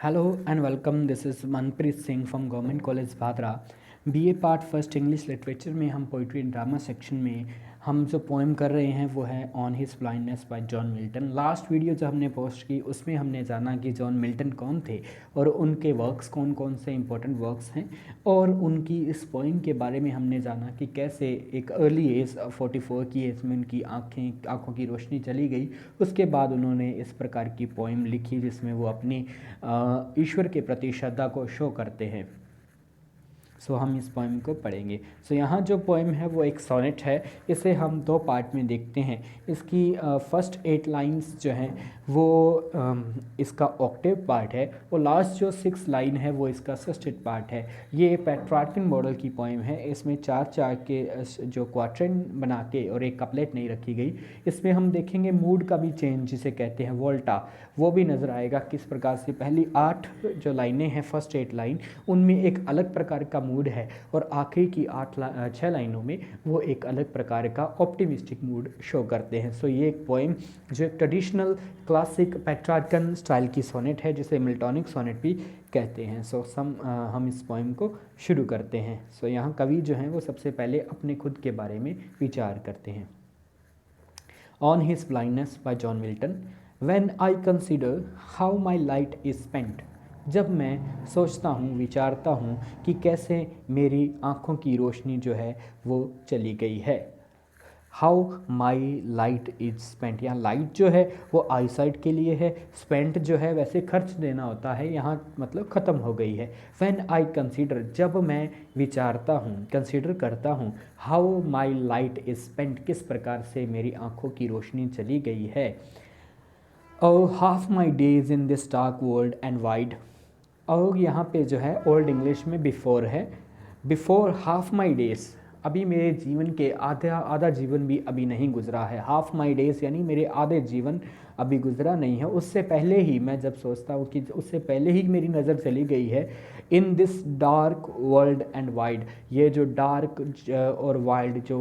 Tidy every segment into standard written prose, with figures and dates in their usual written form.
Hello and welcome. This is Manpreet Singh from Government College Bhadra. BA part first English literature में हम poetry and drama section में हम जो poem कर रहे हैं वो है on his blindness bye John Milton. Last video जो हमने पोस्ट की उसमें हमने जाना कि जॉन मिल्टन कौन थे और उनके वर्क्स कौन कौन से इंपॉर्टेंट वर्क्स हैं, और उनकी इस पोएम के बारे में हमने जाना कि कैसे एक अर्ली एज 44 की एज में उनकी आँखों की रोशनी चली गई। उसके बाद उन्होंने इस प्रकार की पोएम लिखी जिसमें वो अपनी ईश्वर के प्रति श्रद्धा को शो करते हैं। हम इस पोएम को पढ़ेंगे। यहाँ जो पोएम है वो एक सोनेट है। इसे हम दो पार्ट में देखते हैं। इसकी फर्स्ट 8 लाइंस जो हैं वो इसका ऑक्टेव पार्ट है और लास्ट जो 6 लाइन है वो इसका सस्टेट पार्ट है। ये पेट्रार्किन मॉडल की पोएम है। इसमें 4-4 के जो क्वार्टरन बना के और एक कपलेट नहीं रखी गई। इसमें हम देखेंगे मूड का भी चेंज जिसे कहते हैं वोल्टा, वो भी नज़र आएगा किस प्रकार से पहली 8 जो लाइनें हैं फर्स्ट 8 लाइन उनमें एक अलग प्रकार का मूड है और आखिरी की 6 लाइनों में वो एक अलग प्रकार का ऑप्टिमिस्टिक मूड शो करते हैं। ये एक पोएम जो एक ट्रेडिशनल क्लासिक पेट्रार्कन स्टाइल की सोनेट है जिसे मिल्टॉनिक सोनेट भी कहते हैं। हम इस पोएम को शुरू करते हैं। यहाँ कवि जो हैं वो सबसे पहले अपने खुद के बारे में विचार करते हैं। On his blindness bye John Milton. When I consider how my light is spent, जब मैं सोचता हूँ विचारता हूँ कि कैसे मेरी आँखों की रोशनी जो है वो चली गई है। How my light is spent, यहाँ लाइट जो है वो आई साइट के लिए है, स्पेंट जो है वैसे खर्च देना होता है, यहाँ मतलब ख़त्म हो गई है। व्हेन आई कंसीडर, जब मैं विचारता हूँ कंसीडर करता हूँ, how my light is spent, किस प्रकार से मेरी आँखों की रोशनी चली गई है। Oh, half my days in this dark world and wide। और यहाँ पे जो है ओल्ड इंग्लिश में बिफोर है। बिफोर हाफ माई डेज, अभी मेरे जीवन के आधा जीवन भी अभी नहीं गुजरा है। हाफ माई डेज यानी मेरे आधे जीवन अभी गुजरा नहीं है। उससे पहले ही मैं जब सोचता हूँ कि उससे पहले ही मेरी नज़र चली गई है। In this dark world and wide, ये जो डार्क और वाइल्ड जो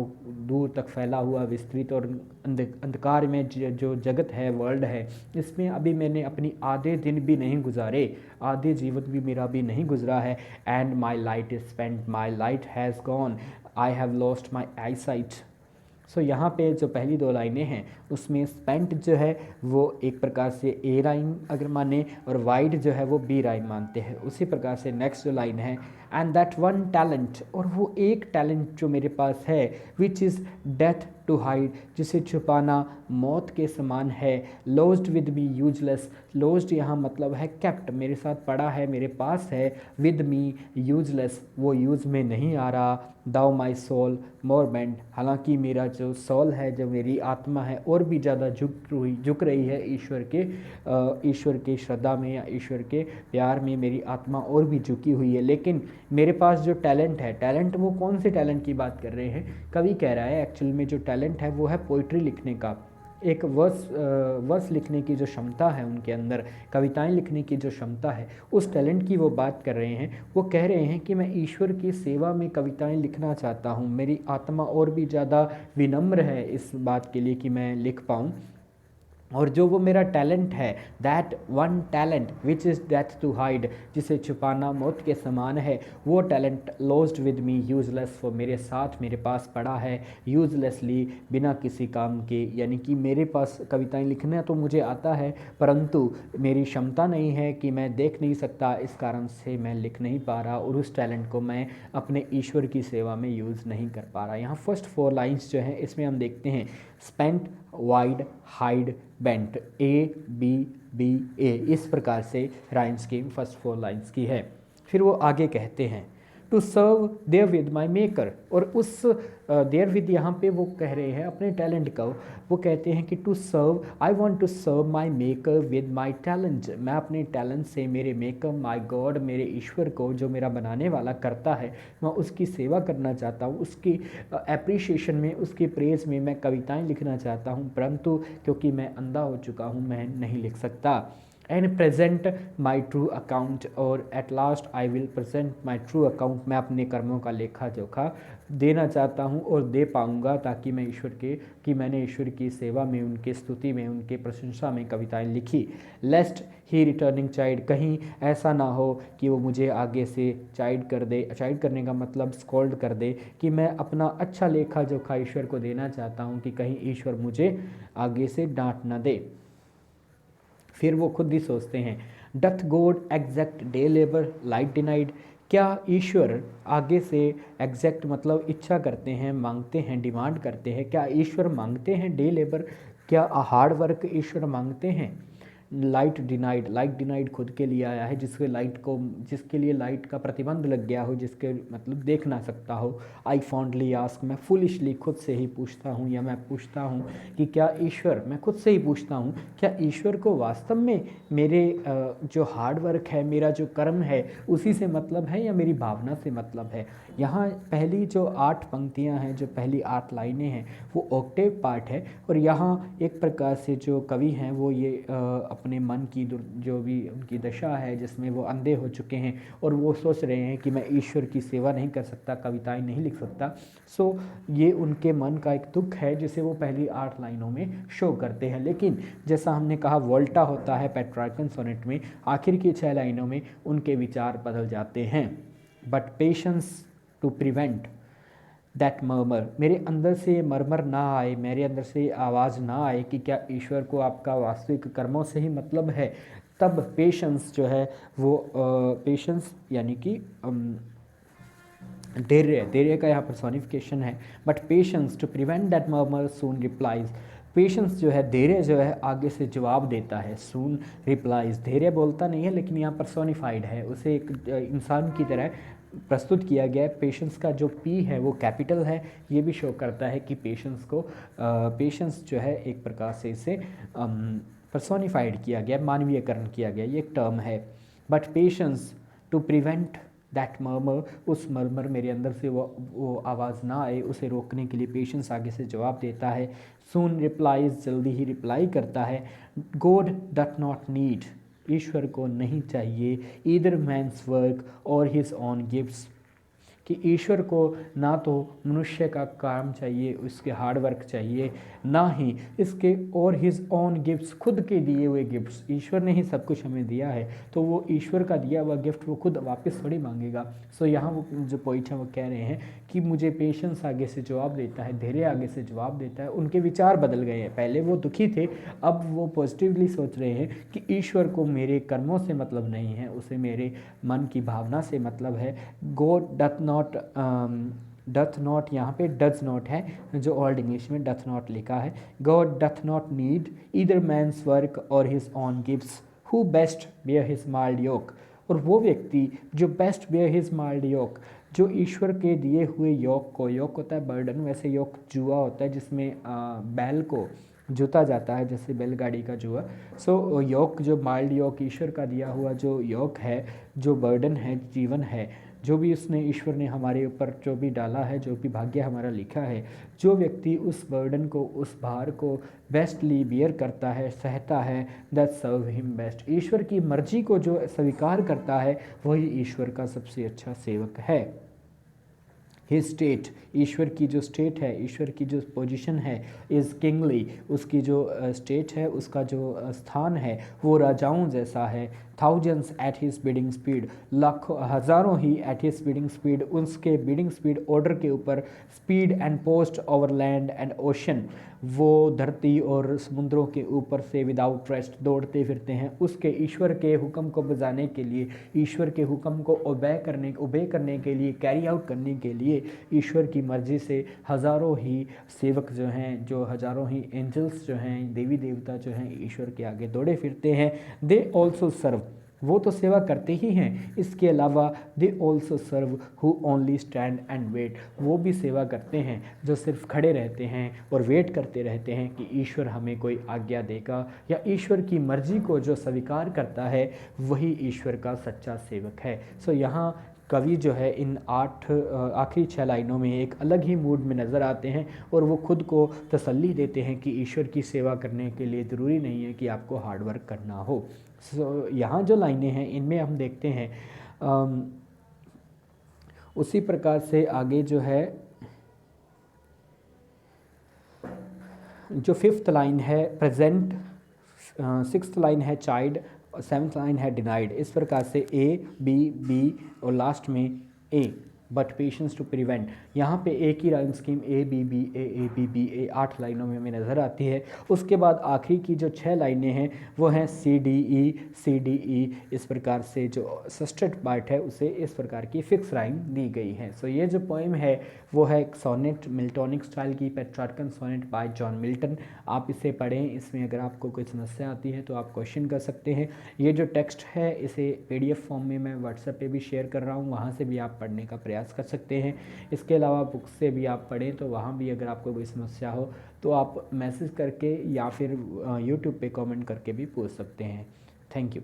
दूर तक फैला हुआ विस्तृत और अंधकार में जो जगत है वर्ल्ड है, इसमें अभी मैंने अपनी आधे दिन भी नहीं गुजारे, आधे जीवन भी मेरा भी नहीं गुजरा है। And my light is spent, my light has gone, I have lost my I site. यहाँ पे जो पहली 2 लाइनें हैं उसमें स्पेंट जो है वो एक प्रकार से ए राइम अगर माने और वाइड जो है वो बी राइम मानते हैं। उसी प्रकार से नेक्स्ट जो लाइन है एंड दैट वन टैलेंट, और वो एक टैलेंट जो मेरे पास है, which is death to hide, जिसे छुपाना मौत के समान है। Lost with me useless, lost यहाँ मतलब है केप्ट, मेरे साथ पड़ा है मेरे पास है। विद मी यूजलेस, वो यूज़ में नहीं आ रहा। दाउ माई सोल मोर बेंट, हालांकि मेरा जो सोल है जो मेरी आत्मा है और भी ज़्यादा झुक रही है ईश्वर के श्रद्धा में या ईश्वर के प्यार में मेरी आत्मा और भी झुकी हुई है। लेकिन मेरे पास जो टैलेंट है, टैलेंट वो कौन से टैलेंट की बात कर रहे हैं कवि कह रहा है एक्चुअल में जो टैलेंट है वो है पोइट्री लिखने का, एक वर्स लिखने की जो क्षमता है उनके अंदर, कविताएं लिखने की जो क्षमता है, उस टैलेंट की वो बात कर रहे हैं। वो कह रहे हैं कि मैं ईश्वर की सेवा में कविताएं लिखना चाहता हूँ, मेरी आत्मा और भी ज़्यादा विनम्र है इस बात के लिए कि मैं लिख पाऊँ। और जो वो मेरा टैलेंट है, that one talent which is death to hide, जिसे छुपाना मौत के समान है, वो talent lost with me useless, वो मेरे साथ मेरे पास पड़ा है यूजलेसली, बिना किसी काम के। यानी कि मेरे पास कविताएं लिखना तो मुझे आता है परंतु मेरी क्षमता नहीं है कि मैं देख नहीं सकता, इस कारण से मैं लिख नहीं पा रहा और उस टैलेंट को मैं अपने ईश्वर की सेवा में यूज़ नहीं कर पा रहा। यहाँ फर्स्ट 4 लाइन्स जो हैं इसमें हम देखते हैं spent, wide, hide, bent, A B B A, इस प्रकार से राइम स्कीम फर्स्ट 4 लाइन्स की है। फिर वो आगे कहते हैं to serve there with my maker, और उस देयर विद यहाँ पे वो कह रहे हैं अपने टैलेंट का, वो कहते हैं कि to serve, I want to serve my maker with my talent, मैं अपने टैलेंट से मेरे मेकर माई गॉड, मेरे ईश्वर को जो मेरा बनाने वाला करता है मैं उसकी सेवा करना चाहता हूँ, उसकी एप्रिशिएशन में उसकी प्रेज़ में मैं कविताएँ लिखना चाहता हूँ, परंतु क्योंकि मैं अंधा हो चुका हूँ मैं नहीं लिख सकता। And present my true account, और at last I will present my true account. मैं अपने कर्मों का लेखा जोखा देना चाहता हूँ और दे पाऊँगा, ताकि मैं ईश्वर के कि मैंने ईश्वर की सेवा में, उनके स्तुति में, उनके प्रशंसा में कविताएं लिखी। लेस्ट ही रिटर्निंग चाइल्ड, कहीं ऐसा ना हो कि वो मुझे आगे से चाइड कर दे। चाइड करने का मतलब स्कोल्ड कर दे, कि मैं अपना अच्छा लेखा जोखा ईश्वर को देना चाहता हूँ कि कहीं ईश्वर मुझे आगे से डांट ना दे। फिर वो खुद ही सोचते हैं, doth God exact day labour light denied, क्या ईश्वर आगे से एग्जैक्ट मतलब इच्छा करते हैं, मांगते हैं, डिमांड करते हैं, क्या ईश्वर मांगते हैं डे लेबर, क्या हार्ड वर्क ईश्वर मांगते हैं। लाइट डिनाइड, लाइट डिनाइड खुद के लिए आया है, जिसके लिए लाइट का प्रतिबंध लग गया हो, जिसके मतलब देख ना सकता हो। आई फॉन्डली आस्क, मैं फुलिशली खुद से ही पूछता हूँ, या मैं पूछता हूँ कि क्या ईश्वर, मैं खुद से ही पूछता हूँ, क्या ईश्वर को वास्तव में मेरे जो हार्ड वर्क है, मेरा जो कर्म है, उसी से मतलब है, या मेरी भावना से मतलब है। यहाँ पहली जो 8 पंक्तियाँ हैं, जो पहली 8 लाइनें हैं, वो ऑक्टेव पार्ट है, और यहाँ एक प्रकार से जो कवि हैं वो ये अपने मन की जो भी उनकी दशा है, जिसमें वो अंधे हो चुके हैं और वो सोच रहे हैं कि मैं ईश्वर की सेवा नहीं कर सकता, कविताएं नहीं लिख सकता। सो ये उनके मन का एक दुख है, जिसे वो पहली 8 लाइनों में शो करते हैं। लेकिन जैसा हमने कहा, वोल्टा होता है पेट्रार्कन सोनेट में, आखिर की 6 लाइनों में उनके विचार बदल जाते हैं। But patience to prevent that murmur, मेरे अंदर से मरमर ना आए, मेरे अंदर से आवाज़ ना आए कि क्या ईश्वर को आपका वास्तविक कर्मों से ही मतलब है। तब पेशेंस जो है वो पेशेंस यानी कि धैर्य, धैर्य का यहाँ पर्सोनिफिकेशन है। But patience to prevent that murmur soon replies, patience जो है, धैर्य जो है आगे से जवाब देता है। सून रिप्लाइज, धैर्य बोलता नहीं है, लेकिन यहाँ पर्सोनिफाइड है, उसे एक इंसान की तरह प्रस्तुत किया गया है। पेशेंस का जो पी है वो कैपिटल है, ये भी शो करता है कि पेशेंस जो है एक प्रकार से इसे पर्सोनिफाइड किया गया, मानवीयकरण किया गया, ये एक टर्म है। But patience to prevent that murmur, उस मर्मर मेरे अंदर से वो आवाज़ ना आए, उसे रोकने के लिए पेशेंस आगे से जवाब देता है। सून रिप्लाइज, जल्दी ही रिप्लाई करता है। गॉड डट नॉट नीड, ईश्वर को नहीं चाहिए either man's work or his own gifts, कि ईश्वर को ना तो मनुष्य का काम चाहिए, उसके हार्ड वर्क चाहिए, ना ही इसके और हिज ऑन गिफ्ट्स, खुद के दिए हुए गिफ्ट्स। ईश्वर ने ही सब कुछ हमें दिया है, तो वो ईश्वर का दिया हुआ गिफ्ट वो खुद वापस थोड़ी मांगेगा। सो यहाँ वो जो पोइट है वो कह रहे हैं कि मुझे पेशेंस आगे से जवाब देता है, धैर्य आगे से जवाब देता है। उनके विचार बदल गए हैं, पहले वो दुखी थे, अब वो पॉजिटिवली सोच रहे हैं कि ईश्वर को मेरे कर्मों से मतलब नहीं है, उसे मेरे मन की भावना से मतलब है। गॉड डथ नॉट यहाँ पे डज नॉट है, जो ओल्ड इंग्लिश में डथ नॉट लिखा है। God doth not need either man's work or his own gifts, who best bear his mild yoke, और वो व्यक्ति जो best bear his mild yoke, जो ईश्वर के दिए हुए योग को, योग होता है बर्डन, वैसे योग जुआ होता है जिसमें बैल को जोता जाता है, जैसे बैलगाड़ी का जुआ। सो योग जो माइल्ड योग, ईश्वर का दिया हुआ जो योग है, जो बर्डन है, जीवन है, जो भी उसने ईश्वर ने हमारे ऊपर जो भी डाला है, जो भी भाग्य हमारा लिखा है, जो व्यक्ति उस बर्डन को, उस भार को बेस्टली बियर करता है, सहता है, दैट सर्व हिम बेस्ट, ईश्वर की मर्जी को जो स्वीकार करता है, वही ईश्वर का सबसे अच्छा सेवक है। हिज स्टेट, ईश्वर की जो स्टेट है, ईश्वर की जो पोजीशन है, इज़ किंगली, उसकी जो स्टेट है, उसका जो स्थान है वो राजाओं जैसा है। Thousands at his bidding speed, लाखों हज़ारों ही एट हिज बिडिंग स्पीड, उसके बिडिंग स्पीड ऑर्डर के ऊपर, speed and post over land and ocean, वो धरती और समुद्रों के ऊपर से विदाउट रेस्ट दौड़ते फिरते हैं, उसके ईश्वर के हुक्म को बजाने के लिए, ईश्वर के हुक्म को ओबे करने के लिए, कैरी आउट करने के लिए, ईश्वर की मर्जी से हज़ारों ही सेवक जो हैं, जो हज़ारों ही एंजल्स जो हैं, देवी देवता जो हैं, ईश्वर के आगे दौड़े फिरते हैं। दे ऑल्सो सर्व, वो तो सेवा करते ही हैं, इसके अलावा they also serve who only stand and wait, वो भी सेवा करते हैं जो सिर्फ खड़े रहते हैं और वेट करते रहते हैं कि ईश्वर हमें कोई आज्ञा देगा, या ईश्वर की मर्जी को जो स्वीकार करता है वही ईश्वर का सच्चा सेवक है। सो यहाँ कवि जो है इन 8 आखिरी 6 लाइनों में एक अलग ही मूड में नज़र आते हैं, और वो खुद को तसल्ली देते हैं कि ईश्वर की सेवा करने के लिए ज़रूरी नहीं है कि आपको हार्ड वर्क करना हो। सो यहाँ जो लाइनें हैं इनमें हम देखते हैं उसी प्रकार से आगे जो है जो फिफ्थ लाइन है प्रेजेंट, सिक्स्थ लाइन है चाइल्ड, सेवन्थ लाइन है डिनाइड। इस प्रकार से ए बी और लास्ट में A, but patience to prevent. यहाँ पे एक ही rhyme scheme A B B A 8 लाइनों में हमें नज़र आती है। उसके बाद आखिरी की जो 6 लाइनें हैं वो हैं सी डी ई। इस प्रकार से जो सस्टेड पार्ट है उसे इस प्रकार की फिक्स राइम दी गई है। सो ये जो पोइम है वो है एक सोनेट, मिल्टोनिक स्टाइल की Petrarchan sonnet by John Milton. आप इसे पढ़ें, इसमें अगर आपको कोई समस्या आती है तो आप क्वेश्चन कर सकते हैं। ये जो टेक्स्ट है इसे PDF फॉर्म में मैं व्हाट्सएप पे भी शेयर कर रहा हूँ, वहाँ से भी आप पढ़ने का प्रयास कर सकते हैं। इसके अलावा बुक से भी आप पढ़ें, तो वहाँ भी अगर आपको कोई समस्या हो तो आप मैसेज करके या फिर YouTube पे कमेंट करके भी पूछ सकते हैं। Thank you.